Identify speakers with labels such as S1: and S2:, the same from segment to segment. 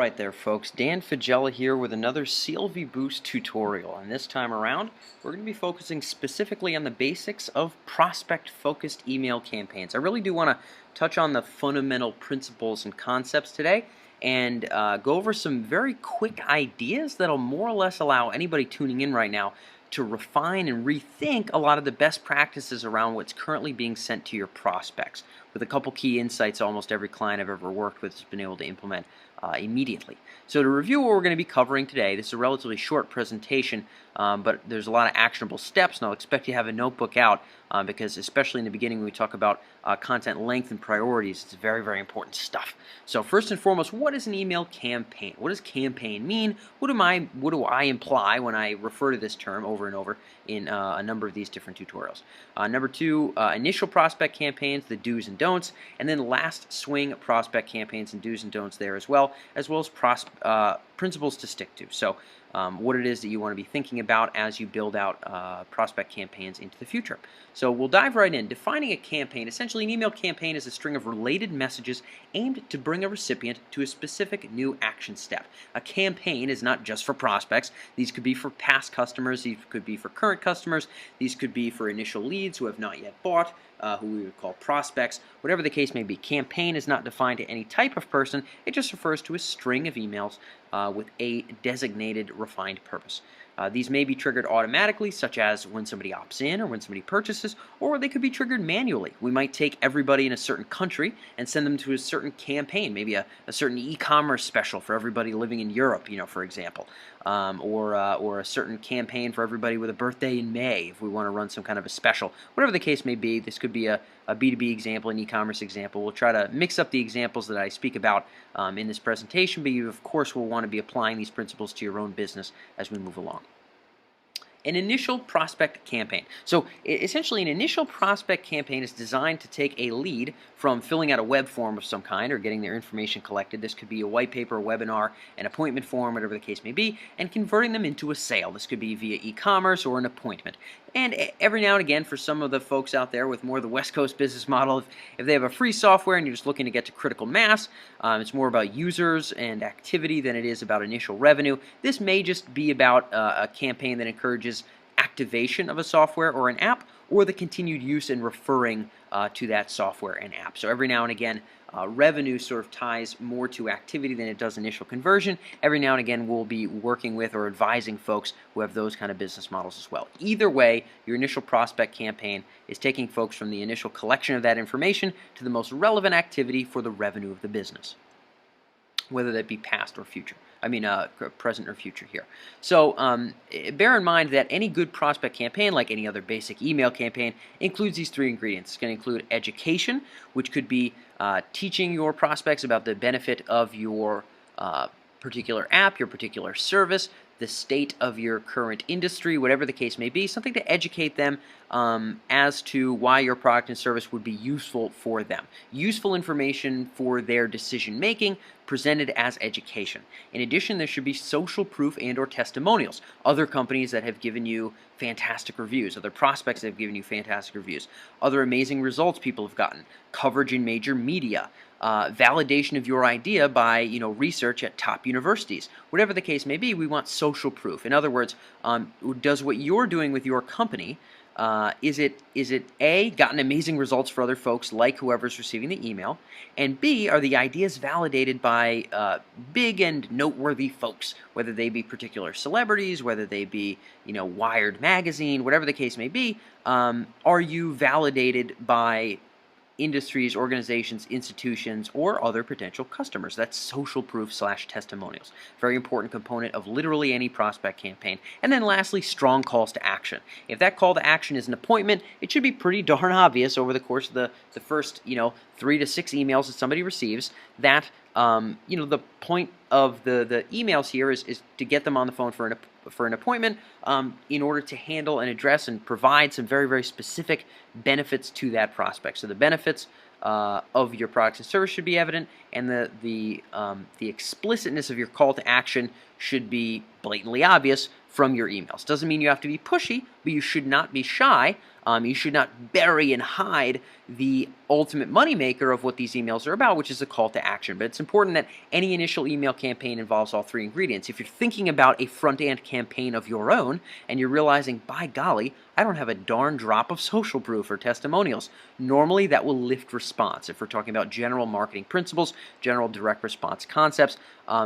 S1: Alright there folks, Dan Fagella here with another CLV Boost tutorial, and this time around we're going to be focusing specifically on the basics of prospect-focused email campaigns. I really do want to touch on the fundamental principles and concepts today and go over some very quick ideas that'll more or less allow anybody tuning in right now to refine and rethink a lot of the best practices around what's currently being sent to your prospects, with a couple key insights almost every client I've ever worked with has been able to implement immediately. So to review what we're going to be covering today, this is a relatively short presentation, but there's a lot of actionable steps, and I'll expect you to have a notebook out because especially in the beginning when we talk about content length and priorities, it's very, very important stuff. So first and foremost, what is an email campaign? What does campaign mean? What do I imply when I refer to this term over and over in a number of these different tutorials? Number two, initial prospect campaigns, the do's and don'ts, and then last swing prospect campaigns and do's and don'ts there as well as principles to stick to. So what it is that you want to be thinking about as you build out prospect campaigns into the future. So we'll dive right in. Defining a campaign. Essentially, an email campaign is a string of related messages aimed to bring a recipient to a specific new action step. A campaign is not just for prospects. These could be for past customers. These could be for current customers. These could be for initial leads who have not yet bought, who we would call prospects. Whatever the case may be, campaign is not defined to any type of person. It just refers to a string of emails with a designated, refined purpose. These may be triggered automatically, such as when somebody opts in or when somebody purchases, or they could be triggered manually. We might take everybody in a certain country and send them to a certain campaign, maybe a certain e-commerce special for everybody living in Europe, for example, or a certain campaign for everybody with a birthday in May if we want to run some kind of a special. Whatever the case may be, this could be a B2B example, an e-commerce example. We'll try to mix up the examples that I speak about in this presentation, but you, of course, will want to be applying these principles to your own business as we move along. An initial prospect campaign. So essentially an initial prospect campaign is designed to take a lead from filling out a web form of some kind or getting their information collected. This could be a white paper, a webinar, an appointment form, whatever the case may be, and converting them into a sale. This could be via e-commerce or an appointment. And every now and again, for some of the folks out there with more of the West Coast business model, if they have a free software and you're just looking to get to critical mass, it's more about users and activity than it is about initial revenue. This may just be about a campaign that encourages activation of a software or an app, or the continued use and referring to that software and app. So every now and again, revenue sort of ties more to activity than it does initial conversion. Every now and again, we'll be working with or advising folks who have those kind of business models as well. Either way, your initial prospect campaign is taking folks from the initial collection of that information to the most relevant activity for the revenue of the business, whether that be past or future. Present or future here. So bear in mind that any good prospect campaign, like any other basic email campaign, includes these three ingredients. It's going to include education, which could be teaching your prospects about the benefit of your particular app, your particular service, the state of your current industry, whatever the case may be, something to educate them as to why your product and service would be useful for them. Useful information for their decision making presented as education. In addition, there should be social proof and or testimonials. Other companies that have given you fantastic reviews, other prospects that have given you fantastic reviews, other amazing results people have gotten, coverage in major media, validation of your idea by research at top universities. Whatever the case may be, we want social proof. In other words, does what you're doing with your company, is it A, gotten amazing results for other folks like whoever's receiving the email, and B, are the ideas validated by big and noteworthy folks, whether they be particular celebrities, whether they be Wired magazine, whatever the case may be. Are you validated by industries, organizations, institutions, or other potential customers? That's social proof / testimonials. Very important component of literally any prospect campaign. And then lastly, strong calls to action. If that call to action is an appointment, it should be pretty darn obvious over the course of the first 3 to 6 emails that somebody receives that the point of the emails here is to get them on the phone for an appointment in order to handle and address and provide some very, very specific benefits to that prospect. So the benefits of your products and service should be evident, and the explicitness of your call to action should be blatantly obvious from your emails. Doesn't mean you have to be pushy, but you should not be shy You should not bury and hide the ultimate moneymaker of what these emails are about, which is a call to action. But it's important that any initial email campaign involves all three ingredients. If you're thinking about a front-end campaign of your own and you're realizing, by golly, I don't have a darn drop of social proof or testimonials, normally that will lift response. If we're talking about general marketing principles, general direct response concepts,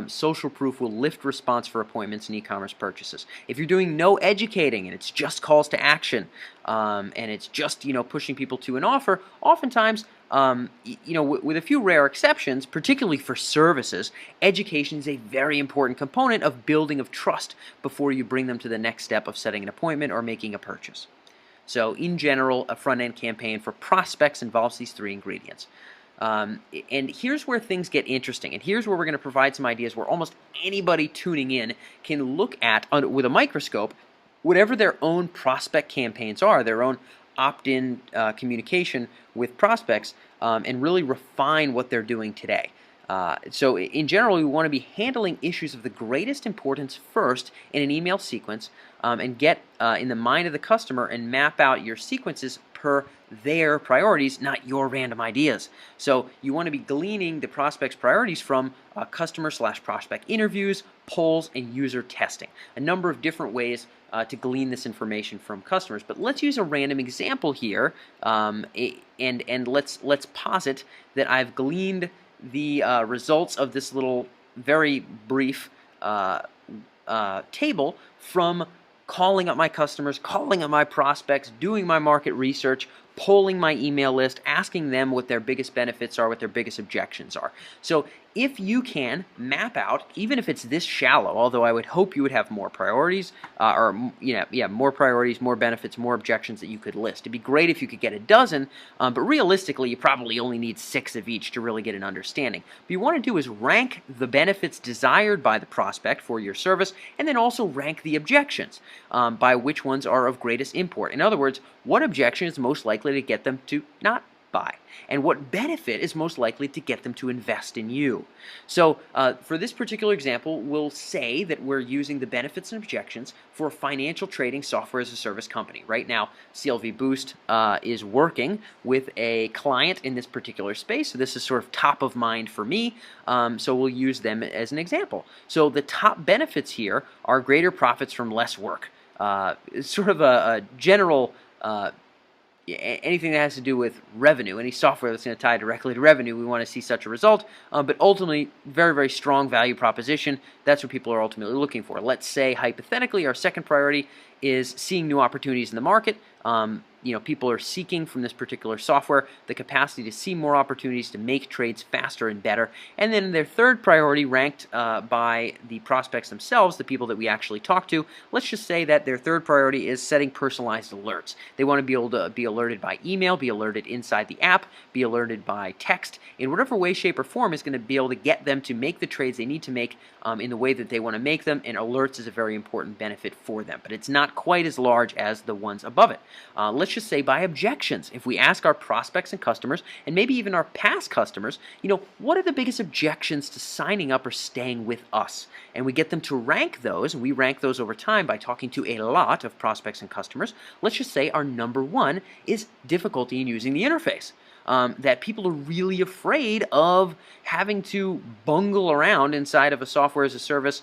S1: social proof will lift response for appointments and e-commerce purchases. If you're doing no educating and it's just calls to action, and it's just pushing people to an offer, oftentimes with a few rare exceptions, particularly for services, education is a very important component of building of trust before you bring them to the next step of setting an appointment or making a purchase. So in general, a front-end campaign for prospects involves these three ingredients. And here's where things get interesting, and here's where we're going to provide some ideas where almost anybody tuning in can look at, with a microscope, whatever their own prospect campaigns are, their own opt-in communication with prospects, and really refine what they're doing today. So in general, we want to be handling issues of the greatest importance first in an email sequence, and get in the mind of the customer and map out your sequences per their priorities, not your random ideas. So you want to be gleaning the prospect's priorities from customer/prospect interviews, polls, and user testing. A number of different ways to glean this information from customers. But let's use a random example here, and let's posit that I've gleaned the results of this little very brief table from calling up my customers, calling up my prospects, doing my market research, polling my email list, asking them what their biggest benefits are, what their biggest objections are. So if you can map out, even if it's this shallow, although I would hope you would have more priorities, more priorities, more benefits, more objections that you could list. It'd be great if you could get a dozen, but realistically, you probably only need 6 of each to really get an understanding. What you want to do is rank the benefits desired by the prospect for your service, and then also rank the objections by which ones are of greatest import. In other words, what objection is most likely to get them to not buy, and what benefit is most likely to get them to invest in you. So for this particular example, we'll say that we're using the benefits and objections for a financial trading software as a service company. Right now, CLV Boost is working with a client in this particular space, so this is sort of top of mind for me, so we'll use them as an example. So the top benefits here are greater profits from less work. Sort of a general anything that has to do with revenue, any software that's going to tie directly to revenue, we want to see such a result. But ultimately, very, very strong value proposition. That's what people are ultimately looking for. Let's say, hypothetically, our second priority is seeing new opportunities in the market. People are seeking from this particular software the capacity to see more opportunities to make trades faster and better. And then their third priority, ranked by the prospects themselves, the people that we actually talk to, let's just say that their third priority is setting personalized alerts. They want to be able to be alerted by email, be alerted inside the app, be alerted by text, in whatever way, shape, or form is going to be able to get them to make the trades they need to make in the way that they want to make them, and alerts is a very important benefit for them. But it's not quite as large as the ones above it. Let's just say by objections. If we ask our prospects and customers, and maybe even our past customers, what are the biggest objections to signing up or staying with us? And we get them to rank those, and we rank those over time by talking to a lot of prospects and customers. Let's just say our number one is difficulty in using the interface. That people are really afraid of having to bungle around inside of a software as a service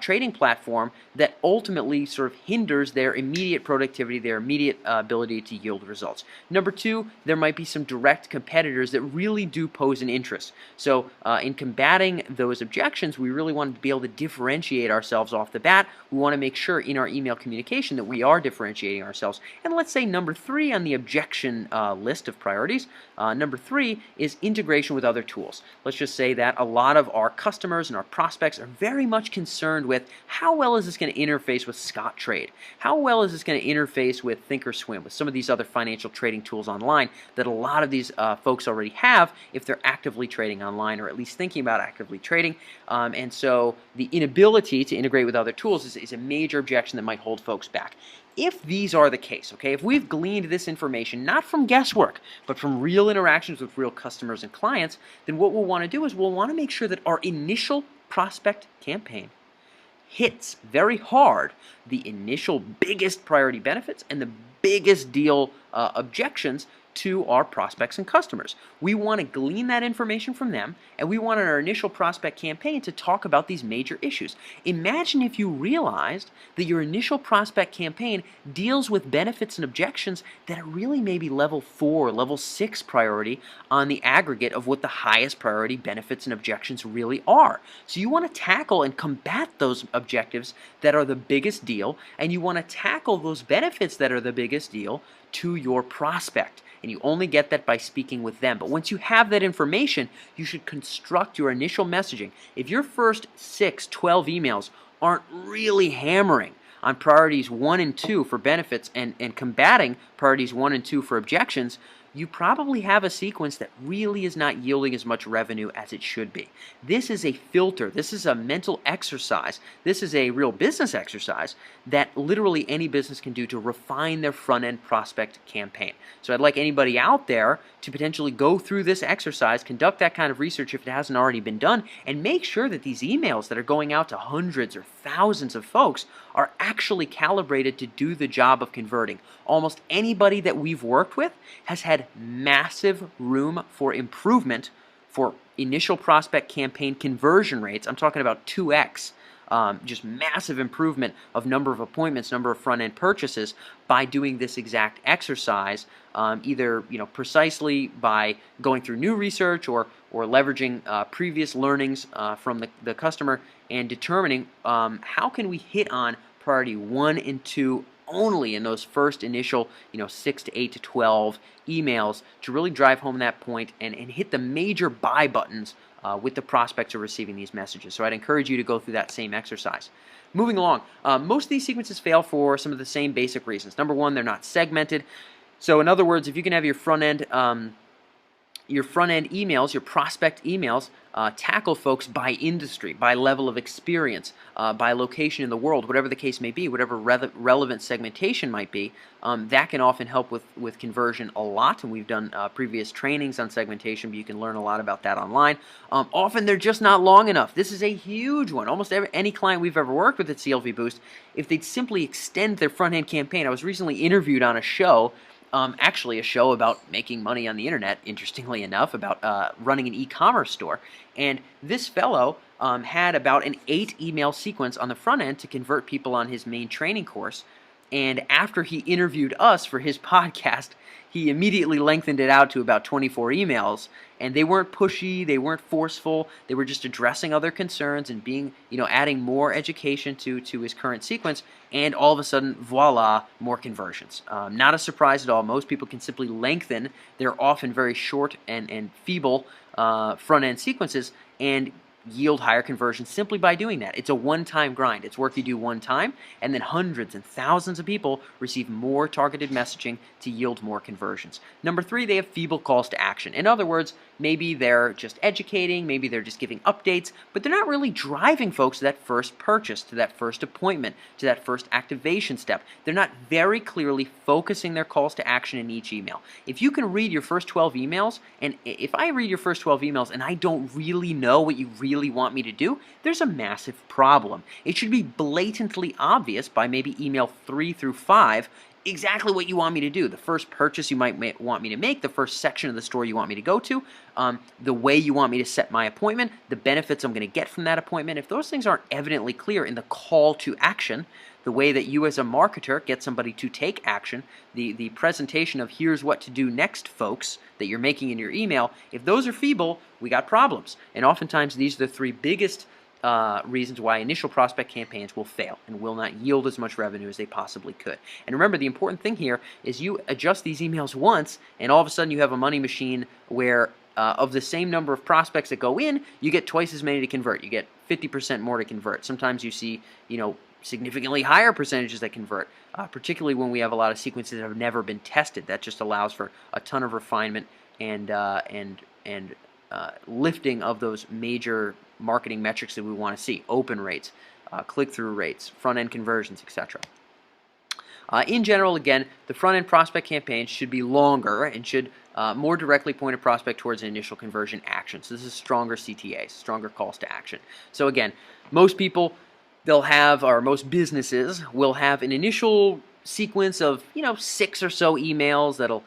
S1: trading platform that ultimately sort of hinders their immediate productivity, their immediate ability to yield results. Number two, there might be some direct competitors that really do pose an interest. So in combating those objections, we really want to be able to differentiate ourselves off the bat. We want to make sure in our email communication that we are differentiating ourselves. And let's say number three on the objection list of priorities, number three is integration with other tools. Let's just say that a lot of our customers and our prospects are very much concerned with how well is this going to interface with Scottrade? How well is this going to interface with Thinkorswim, with some of these other financial trading tools online that a lot of these folks already have if they're actively trading online, or at least thinking about actively trading. And so the inability to integrate with other tools is a major objection that might hold folks back. If these are the case, okay, if we've gleaned this information not from guesswork, but from real interactions with real customers and clients, then what we'll want to do is we'll want to make sure that our initial prospect campaign hits very hard the initial biggest priority benefits and the biggest deal objections to our prospects and customers. We want to glean that information from them, and we want in our initial prospect campaign to talk about these major issues. Imagine if you realized that your initial prospect campaign deals with benefits and objections that are really maybe level 4, level 6 priority on the aggregate of what the highest priority benefits and objections really are. So you want to tackle and combat those objectives that are the biggest deal, and you want to tackle those benefits that are the biggest deal to your prospect. And you only get that by speaking with them. But once you have that information, you should construct your initial messaging. If your first 6, 12 emails aren't really hammering on priorities 1 and 2 for benefits and combating priorities 1 and 2 for objections, you probably have a sequence that really is not yielding as much revenue as it should be. This is a filter. This is a mental exercise. This is a real business exercise that literally any business can do to refine their front-end prospect campaign. So I'd like anybody out there to potentially go through this exercise, conduct that kind of research if it hasn't already been done, and make sure that these emails that are going out to hundreds or thousands of folks are actually calibrated to do the job of converting. Almost anybody that we've worked with has had massive room for improvement for initial prospect campaign conversion rates. I'm talking about 2x. Just massive improvement of number of appointments, number of front-end purchases by doing this exact exercise, either precisely by going through new research or leveraging previous learnings from the customer and determining how can we hit on priority 1 and 2 only in those first initial 6 to 8 to 12 emails to really drive home that point and hit the major buy buttons with the prospects who are receiving these messages. So I'd encourage you to go through that same exercise. Moving along, most of these sequences fail for some of the same basic reasons. Number one, they're not segmented. So in other words, if you can have your front-end emails, your prospect emails, tackle folks by industry, by level of experience, by location in the world, whatever the case may be, whatever relevant segmentation might be, that can often help with conversion a lot, and we've done previous trainings on segmentation, but you can learn a lot about that online. Often they're just not long enough. This is a huge one. Almost any client we've ever worked with at CLV Boost, if they'd simply extend their front-end campaign. I was recently interviewed on a show, actually a show about making money on the internet, interestingly enough, about running an e-commerce store. And this fellow had about an 8-email sequence on the front end to convert people on his main training course. And after he interviewed us for his podcast, he immediately lengthened it out to about 24 emails. And they weren't pushy, they weren't forceful, they were just addressing other concerns and being, adding more education to his current sequence. And all of a sudden, voila, more conversions. Not a surprise at all. Most people can simply lengthen their often very short and feeble front-end sequences and yield higher conversions simply by doing that. It's a one-time grind. It's work you do one time, and then hundreds and thousands of people receive more targeted messaging to yield more conversions. Number 3, they have feeble calls to action. In other words, maybe they're just educating, maybe they're just giving updates, but they're not really driving folks to that first purchase, to that first appointment, to that first activation step. They're not very clearly focusing their calls to action in each email. If you can read your first 12 emails, and if I read your first 12 emails and I don't really know what you really want me to do, there's a massive problem. It should be blatantly obvious by maybe email 3 through 5 exactly what you want me to do. The first purchase you might want me to make, the first section of the store you want me to go to, the way you want me to set my appointment, the benefits I'm going to get from that appointment. If those things aren't evidently clear in the call to action, the way that you as a marketer get somebody to take action, the presentation of here's what to do next, folks, that you're making in your email, if those are feeble, we got problems. And oftentimes these are the 3 biggest reasons why initial prospect campaigns will fail and will not yield as much revenue as they possibly could. And remember, the important thing here is you adjust these emails once, and all of a sudden you have a money machine where of the same number of prospects that go in, you get twice as many to convert. You get 50% more to convert. Sometimes you see, significantly higher percentages that convert, particularly when we have a lot of sequences that have never been tested. That just allows for a ton of refinement and lifting of those major marketing metrics that we want to see: open rates, click-through rates, front-end conversions, etc. In general, again, the front-end prospect campaign should be longer and should more directly point a prospect towards an initial conversion action. So this is stronger CTAs, stronger calls to action. So again, most people they'll have, or most businesses will have, an initial sequence of 6 or so emails that'll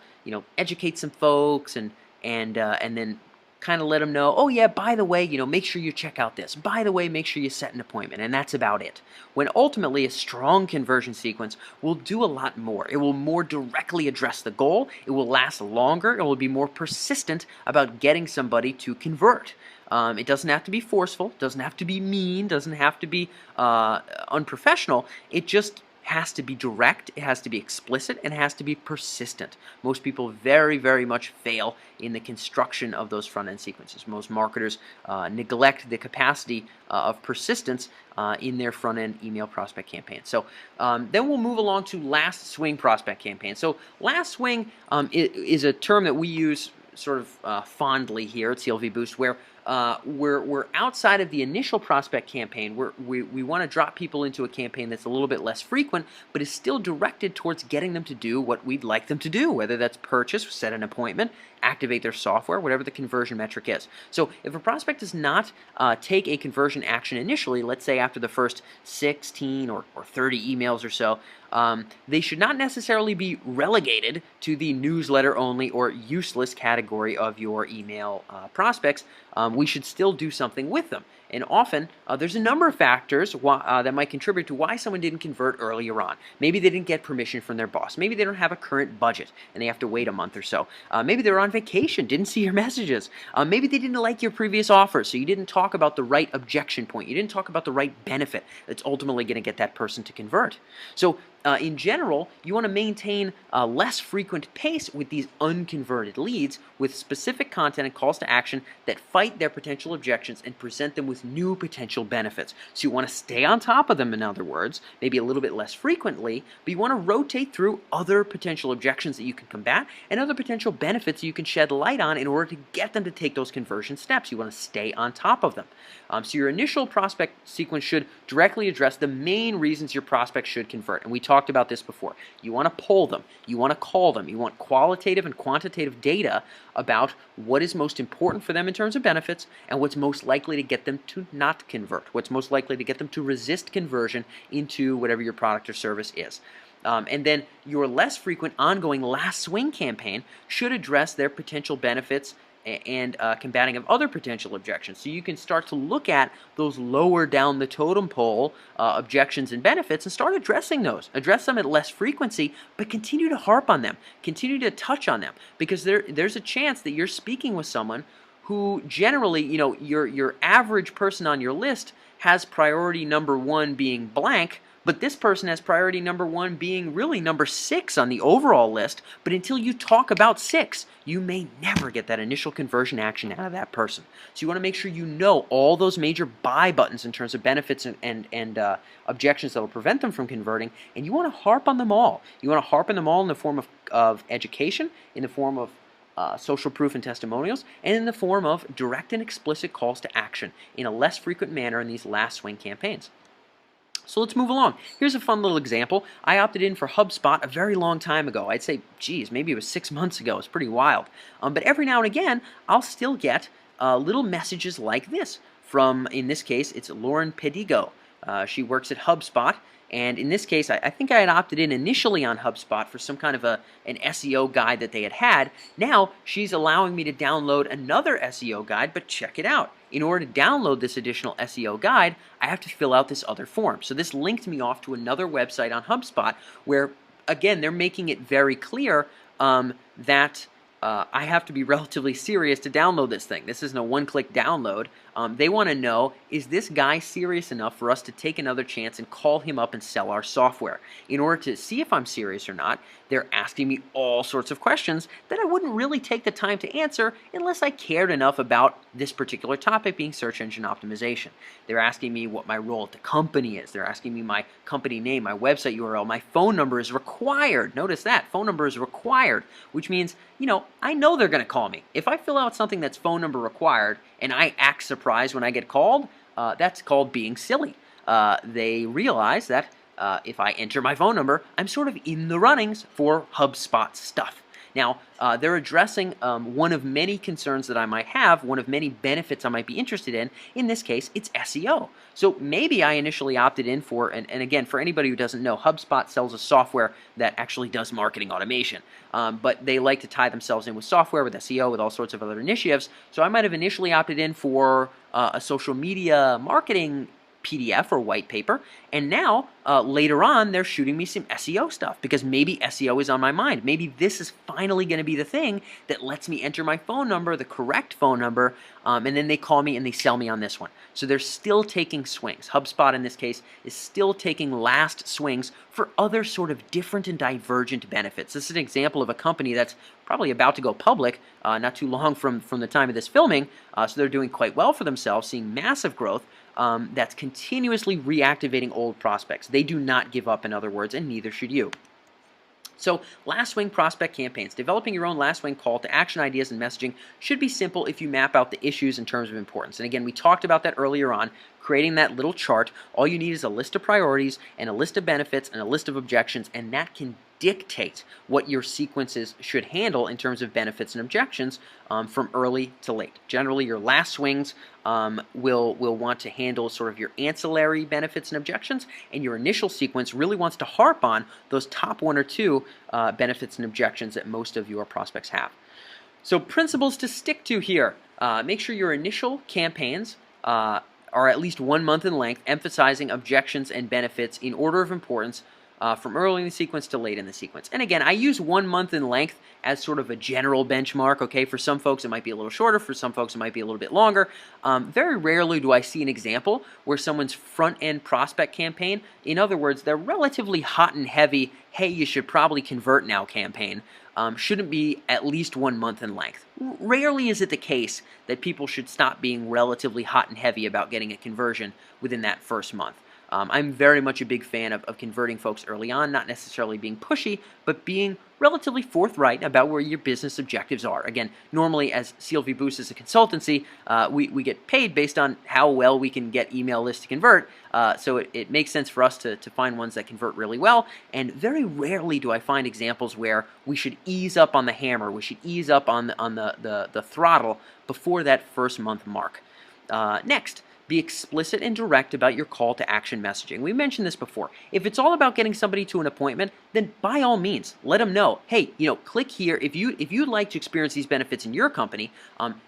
S1: educate some folks and then kind of let them know, oh yeah, by the way, make sure you check out this. By the way, make sure you set an appointment, and that's about it. When ultimately a strong conversion sequence will do a lot more. It will more directly address the goal. It will last longer. It will be more persistent about getting somebody to convert. It doesn't have to be forceful, doesn't have to be mean, doesn't have to be unprofessional. It just has to be direct, it has to be explicit, and it has to be persistent. Most people very, very much fail in the construction of those front-end sequences. Most marketers neglect the capacity of persistence in their front-end email prospect campaign. So then we'll move along to last swing prospect campaign. So last swing is a term that we use sort of fondly here at CLV Boost, where we're outside of the initial prospect campaign. We want to drop people into a campaign that's a little bit less frequent, but is still directed towards getting them to do what we'd like them to do, whether that's purchase, set an appointment, activate their software, whatever the conversion metric is. So if a prospect does not take a conversion action initially, let's say after the first 16 or 30 emails or so, they should not necessarily be relegated to the newsletter only or useless category of your email prospects. We should still do something with them. And often, there's a number of factors that might contribute to why someone didn't convert earlier on. Maybe they didn't get permission from their boss. Maybe they don't have a current budget and they have to wait a month or so. Maybe they're on vacation, didn't see your messages. Maybe they didn't like your previous offer, so you didn't talk about the right objection point. You didn't talk about the right benefit that's ultimately going to get that person to convert. So in general, you want to maintain a less frequent pace with these unconverted leads with specific content and calls to action that fight their potential objections and present them with new potential benefits. So you want to stay on top of them, in other words, maybe a little bit less frequently, but you want to rotate through other potential objections that you can combat and other potential benefits that you can shed light on in order to get them to take those conversion steps. You want to stay on top of them. So your initial prospect sequence should directly address the main reasons your prospect should convert. And we talked about this before. You want to poll them. You want to call them. You want qualitative and quantitative data about what is most important for them in terms of benefits and what's most likely to get them to not convert, what's most likely to get them to resist conversion into whatever your product or service is. And then your less frequent ongoing last swing campaign should address their potential benefits and combating of other potential objections. So you can start to look at those lower down the totem pole objections and benefits and start addressing those. Address them at less frequency, but continue to harp on them. Continue to touch on them, because there's a chance that you're speaking with someone who generally, your average person on your list has priority number 1 being blank, but this person has priority number 1 being really number 6 on the overall list. But until you talk about 6, you may never get that initial conversion action out of that person. So you want to make sure you know all those major buy buttons in terms of benefits and objections that will prevent them from converting, and you want to harp on them all. You want to harp on them all in the form of education, in the form of social proof and testimonials, and in the form of direct and explicit calls to action in a less frequent manner in these last swing campaigns. So let's move along. Here's a fun little example. I opted in for HubSpot a very long time ago. I'd say, geez, maybe it was 6 months ago. It's pretty wild. But every now and again, I'll still get little messages like this from, in this case, it's Lauren Pedigo. She works at HubSpot. And in this case, I think I had opted in initially on HubSpot for some kind of an SEO guide that they had. Now, she's allowing me to download another SEO guide, but check it out. In order to download this additional SEO guide, I have to fill out this other form. So this linked me off to another website on HubSpot where, again, they're making it very clear that I have to be relatively serious to download this thing. This isn't a one-click download. They want to know, is this guy serious enough for us to take another chance and call him up and sell our software? In order to see if I'm serious or not, they're asking me all sorts of questions that I wouldn't really take the time to answer unless I cared enough about this particular topic, being search engine optimization. They're asking me what my role at the company is. They're asking me my company name, my website URL, my phone number is required. Notice that, phone number is required, which means, I know they're going to call me. If I fill out something that's phone number required and I act surprised when I get called, that's called being silly. They realize that if I enter my phone number, I'm sort of in the runnings for HubSpot stuff. Now, they're addressing one of many concerns that I might have, one of many benefits I might be interested in. In this case, it's SEO. So maybe I initially opted in for, and again, for anybody who doesn't know, HubSpot sells a software that actually does marketing automation. But they like to tie themselves in with software, with SEO, with all sorts of other initiatives. So I might have initially opted in for a social media marketing PDF or white paper, and now later on they're shooting me some SEO stuff because maybe SEO is on my mind. Maybe this is finally going to be the thing that lets me enter my phone number, the correct phone number, and then they call me and they sell me on this one. So they're still taking swings. HubSpot in this case is still taking last swings for other sort of different and divergent benefits. This is an example of a company that's probably about to go public not too long from the time of this filming, so they're doing quite well for themselves, seeing massive growth. That's continuously reactivating old prospects. They do not give up, in other words, and neither should you. So, last swing prospect campaigns. Developing your own last swing call to action ideas and messaging should be simple if you map out the issues in terms of importance. And again, we talked about that earlier on, creating that little chart. All you need is a list of priorities and a list of benefits and a list of objections, and that can dictate what your sequences should handle in terms of benefits and objections from early to late. Generally, your last swings will want to handle sort of your ancillary benefits and objections, and your initial sequence really wants to harp on those top one or two benefits and objections that most of your prospects have. So principles to stick to here. Make sure your initial campaigns are at least 1 month in length, emphasizing objections and benefits in order of importance from early in the sequence to late in the sequence. And again, I use 1 month in length as sort of a general benchmark, okay? For some folks, it might be a little shorter. For some folks, it might be a little bit longer. Very rarely do I see an example where someone's front-end prospect campaign, in other words, they're relatively hot and heavy, hey, you should probably convert now campaign, shouldn't be at least 1 month in length. Rarely is it the case that people should stop being relatively hot and heavy about getting a conversion within that first month. I'm very much a big fan of converting folks early on, not necessarily being pushy, but being relatively forthright about where your business objectives are. Again, normally as CLV Boost is a consultancy, we get paid based on how well we can get email lists to convert, so it makes sense for us to find ones that convert really well, and very rarely do I find examples where we should ease up on the hammer, we should ease up on the throttle before that first month mark. Next, be explicit and direct about your call to action messaging. We mentioned this before. If it's all about getting somebody to an appointment, then by all means, let them know, hey, click here. If you'd like to experience these benefits in your company,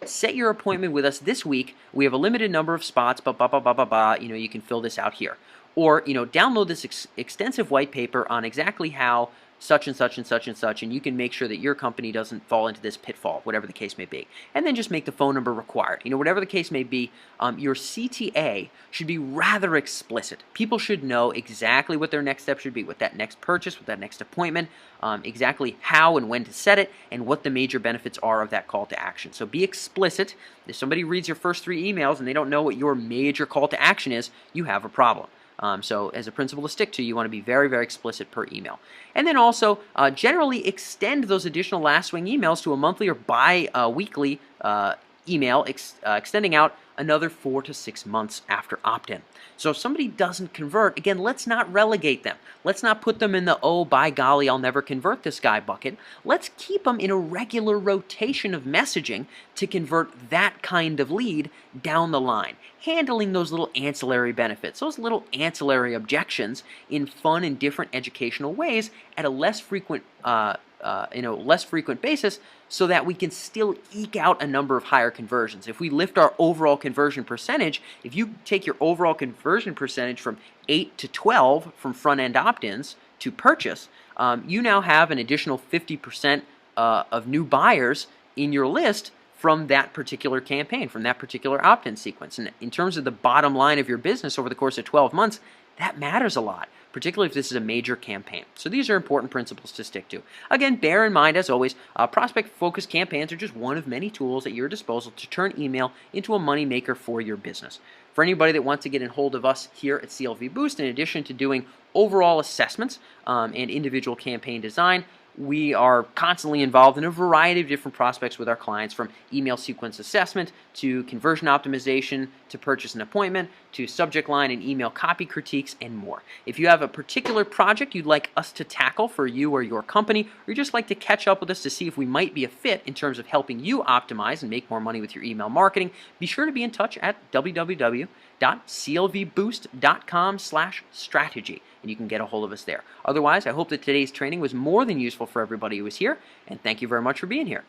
S1: set your appointment with us this week. We have a limited number of spots, you can fill this out here. Or, download this extensive white paper on exactly how such and such and such and such, and you can make sure that your company doesn't fall into this pitfall, whatever the case may be. And then just make the phone number required. Whatever the case may be, your CTA should be rather explicit. People should know exactly what their next step should be, what that next purchase, what that next appointment, exactly how and when to set it, and what the major benefits are of that call to action. So be explicit. If somebody reads your first 3 emails and they don't know what your major call to action is, you have a problem. So as a principle to stick to, you want to be very, very explicit per email. And then also generally extend those additional last swing emails to a monthly or bi-weekly email, extending out another 4 to 6 months after opt-in. So if somebody doesn't convert, again, let's not relegate them. Let's not put them in the, oh, by golly, I'll never convert this guy bucket. Let's keep them in a regular rotation of messaging to convert that kind of lead down the line, handling those little ancillary benefits, those little ancillary objections in fun and different educational ways at a less frequent basis, so that we can still eke out a number of higher conversions. If we lift our overall conversion percentage, if you take your overall conversion percentage from 8 to 12 from front-end opt-ins to purchase, you now have an additional 50% of new buyers in your list from that particular campaign, from that particular opt-in sequence. And in terms of the bottom line of your business over the course of 12 months, that matters a lot, particularly if this is a major campaign. So these are important principles to stick to. Again, bear in mind, as always, prospect-focused campaigns are just one of many tools at your disposal to turn email into a money maker for your business. For anybody that wants to get in hold of us here at CLV Boost, in addition to doing overall assessments and individual campaign design, we are constantly involved in a variety of different prospects with our clients, from email sequence assessment to conversion optimization to purchase an appointment to subject line and email copy critiques and more. If you have a particular project you'd like us to tackle for you or your company, or you'd just like to catch up with us to see if we might be a fit in terms of helping you optimize and make more money with your email marketing, be sure to be in touch at www.clvboost.com/strategy, and you can get a hold of us there. Otherwise, I hope that today's training was more than useful for everybody who was here, and thank you very much for being here.